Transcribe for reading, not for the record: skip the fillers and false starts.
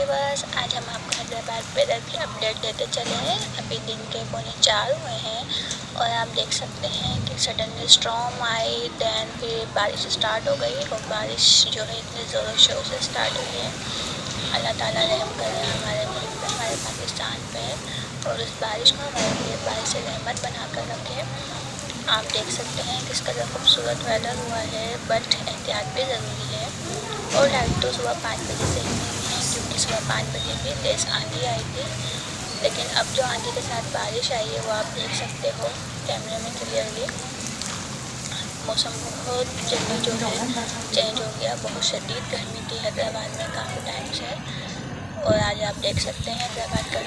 Viewers, आज हम आपको हैदराबाद वेदर की अपडेट देते चले हैं। अभी दिन के 3:45 हुए हैं और आप देख सकते हैं कि सडनली स्टॉर्म आई, देन फिर बारिश स्टार्ट हो गई और बारिश जो है इतने ज़ोरों शोर से स्टार्ट हुई है। अल्लाह ताला रहम करे हमारे मुल्क पे, हमारे पाकिस्तान पे, और उस बारिश को हमारे लिए बारिश से रहमत बना कर रखे। आप देख सकते हैं किस कदर खूबसूरत वेदर हुआ है, बट एहतियात भी ज़रूरी है। और लाइट तो सुबह 5 बजे से ही नहीं है, क्योंकि सुबह 5 बजे भी तेज़ आंधी आई थी। लेकिन अब जो आंधी के साथ बारिश आई है वो आप देख सकते हो कैमरे में क्लियरली। मौसम बहुत जल्दी जो है चेंज हो गया। बहुत शदीद गर्मी थी हैदराबाद में काफ़ी टाइम से, और आज आप देख सकते हैं हैदराबाद का